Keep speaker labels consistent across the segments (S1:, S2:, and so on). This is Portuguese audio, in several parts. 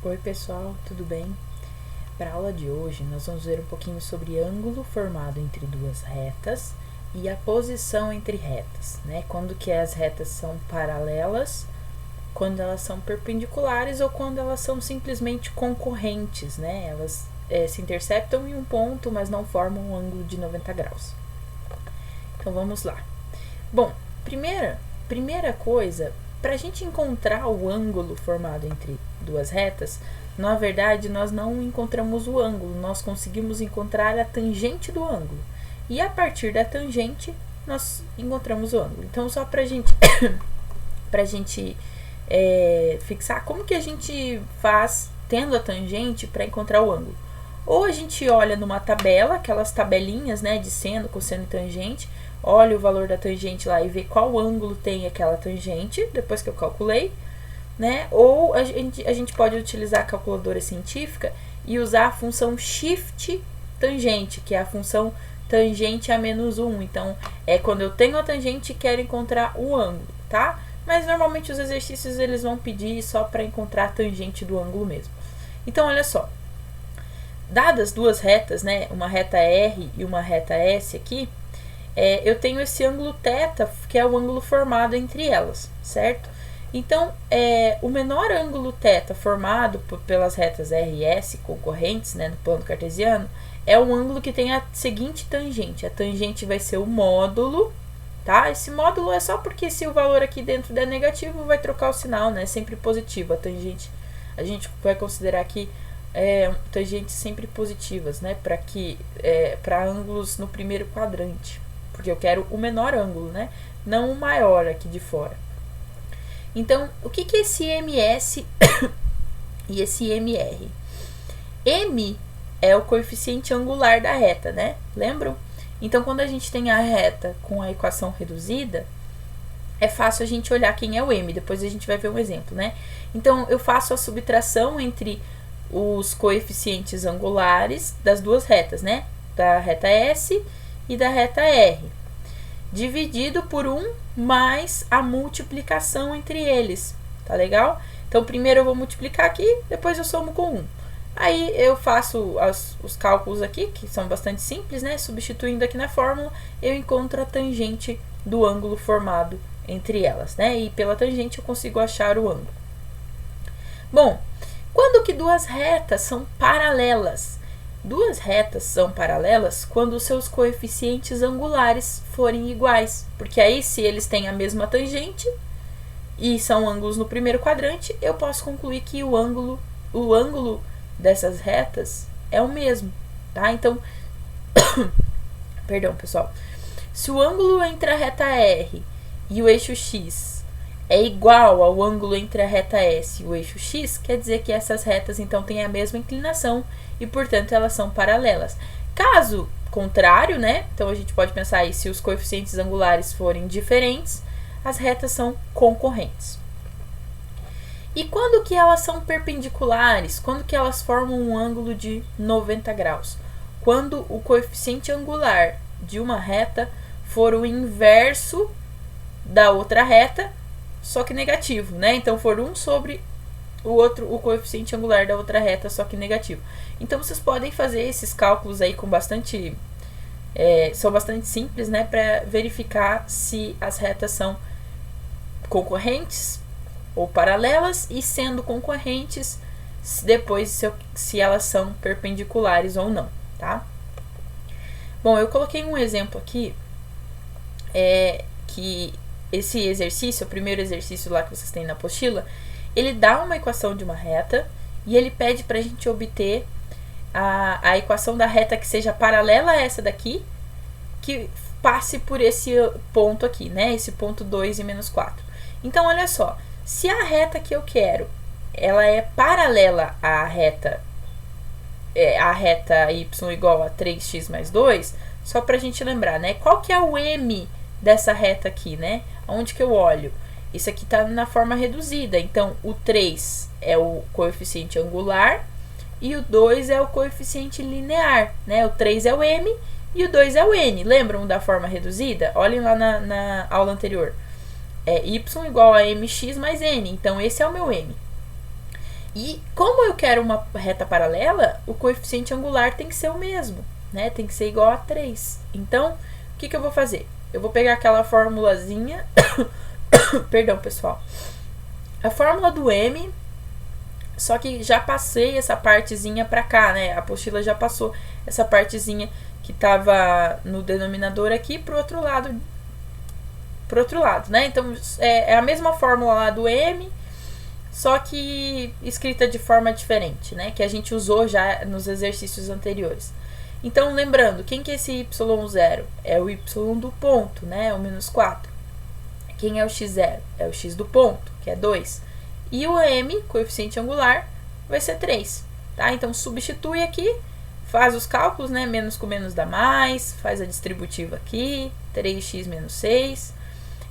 S1: Oi pessoal, tudo bem? Para a aula de hoje nós vamos ver um pouquinho sobre ângulo formado entre duas retas e a posição entre retas, né? Quando que as retas são paralelas, quando elas são perpendiculares ou quando elas são simplesmente concorrentes, né? Elas se interceptam em um ponto, mas não formam um ângulo de 90 graus. Então vamos lá. Bom, primeira coisa, para a gente encontrar o ângulo formado entre duas retas, na verdade nós não encontramos o ângulo, nós conseguimos encontrar a tangente do ângulo. E a partir da tangente nós encontramos o ângulo. Então só para a gente fixar como que a gente faz tendo a tangente para encontrar o ângulo. Ou a gente olha numa tabela, aquelas tabelinhas, né, de seno, cosseno e tangente, olha o valor da tangente lá e vê qual ângulo tem aquela tangente, depois que eu calculei, né? Ou a gente pode utilizar a calculadora científica e usar a função shift tangente, que é a função tangente a menos 1. Então, é quando eu tenho a tangente e quero encontrar o ângulo, tá? Mas normalmente os exercícios eles vão pedir só para encontrar a tangente do ângulo mesmo. Então, olha só. Dadas duas retas, né, uma reta R e uma reta S aqui, eu tenho esse ângulo θ, que é o ângulo formado entre elas, certo? Então, o menor ângulo θ formado pelas retas R e S concorrentes, né, no plano cartesiano, é um ângulo que tem a seguinte tangente. A tangente vai ser o módulo, tá? Esse módulo é só porque se o valor aqui dentro der negativo, vai trocar o sinal, né? Sempre positivo. A tangente, a gente vai considerar aqui tangentes sempre positivas, né? Para ângulos no primeiro quadrante, porque eu quero o menor ângulo, né? Não o maior aqui de fora. Então, o que é esse MS e esse MR? M é o coeficiente angular da reta, né? Lembram? Então, quando a gente tem a reta com a equação reduzida, é fácil a gente olhar quem é o M. Depois a gente vai ver um exemplo, né? Então, eu faço a subtração entre os coeficientes angulares das duas retas, né? Da reta S e da reta R, dividido por 1 mais a multiplicação entre eles, tá legal? Então, primeiro eu vou multiplicar aqui, depois eu somo com 1. Aí eu faço os cálculos aqui, que são bastante simples, né? Substituindo aqui na fórmula, eu encontro a tangente do ângulo formado entre elas, né? E pela tangente eu consigo achar o ângulo. Bom, quando que duas retas são paralelas? Duas retas são paralelas quando os seus coeficientes angulares forem iguais, porque aí se eles têm a mesma tangente e são ângulos no primeiro quadrante, eu posso concluir que o ângulo dessas retas é o mesmo, tá? Então, perdão, pessoal. Se o ângulo entre a reta R e o eixo X é igual ao ângulo entre a reta S e o eixo X, quer dizer que essas retas então têm a mesma inclinação e, portanto, elas são paralelas. Caso contrário, né? Então a gente pode pensar aí, se os coeficientes angulares forem diferentes, as retas são concorrentes. E quando que elas são perpendiculares? Quando que elas formam um ângulo de 90 graus? Quando o coeficiente angular de uma reta for o inverso da outra reta, só que negativo, né? Então, for 1 sobre o coeficiente angular da outra reta, só que negativo. Então, vocês podem fazer esses cálculos aí com bastante... são bastante simples, né? Para verificar se as retas são concorrentes ou paralelas, e sendo concorrentes, depois se elas são perpendiculares ou não, tá? Bom, eu coloquei um exemplo aqui, que esse exercício, o primeiro exercício lá que vocês têm na apostila, ele dá uma equação de uma reta e ele pede para a gente obter a equação da reta que seja paralela a essa daqui, que passe por esse ponto aqui, né? Esse ponto 2 e menos 4. Então, olha só, se a reta que eu quero, ela é paralela à reta y igual a 3x mais 2, só para a gente lembrar, né? Qual que é o m dessa reta aqui, né? Onde que eu olho? Isso aqui está na forma reduzida, então o 3 é o coeficiente angular e o 2 é o coeficiente linear, né? O 3 é o m e o 2 é o n. Lembram da forma reduzida? Olhem lá na aula anterior. Y igual a mx mais n, então esse é o meu m. E como eu quero uma reta paralela, o coeficiente angular tem que ser o mesmo, né? Tem que ser igual a 3. Então, o que eu vou fazer? Eu vou pegar aquela formulazinha... Perdão, pessoal. A fórmula do M, só que já passei essa partezinha pra cá, né? A apostila já passou essa partezinha que tava no denominador aqui pro outro lado, né? Então, é a mesma fórmula lá do M, só que escrita de forma diferente, né? Que a gente usou já nos exercícios anteriores. Então, lembrando, quem que é esse y0? É o y do ponto, né? O menos 4. Quem é o x0? É o x do ponto, que é 2. E o m, coeficiente angular, vai ser 3. Tá? Então, substitui aqui, faz os cálculos, né? Menos com menos dá mais, faz a distributiva aqui, 3x menos 6.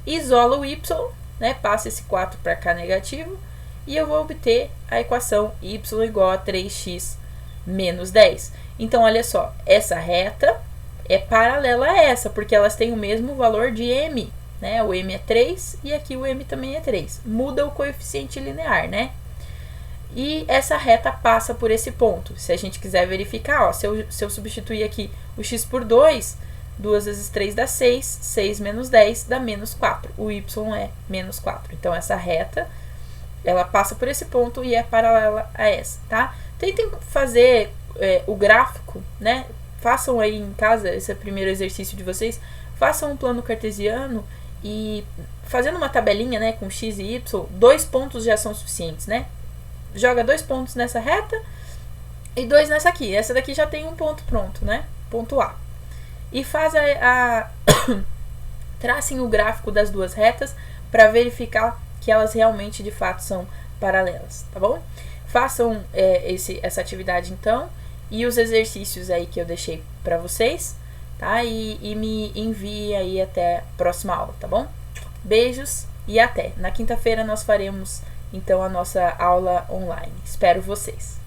S1: Isola o y, né? Passa esse 4 para cá negativo. E eu vou obter a equação y igual a 3x menos 10. Então, olha só, essa reta é paralela a essa, porque elas têm o mesmo valor de m, né? O m é 3 e aqui o m também é 3. Muda o coeficiente linear, né? E essa reta passa por esse ponto. Se a gente quiser verificar, ó, se eu substituir aqui o x por 2, 2 vezes 3 dá 6, 6 menos 10 dá menos 4. O y é menos 4. Então, essa reta... ela passa por esse ponto e é paralela a essa, tá? Tentem fazer o gráfico, né? Façam aí em casa, esse é o primeiro exercício de vocês. Façam um plano cartesiano e fazendo uma tabelinha, né? Com x e y, 2 pontos já são suficientes, né? Joga 2 pontos nessa reta e 2 nessa aqui. Essa daqui já tem um ponto pronto, né? Ponto A. E faz tracem o gráfico das duas retas para verificar que elas realmente, de fato, são paralelas, tá bom? Façam essa atividade, então, e os exercícios aí que eu deixei para vocês, tá? E me envie aí até a próxima aula, tá bom? Beijos e até! Na quinta-feira nós faremos, então, a nossa aula online. Espero vocês!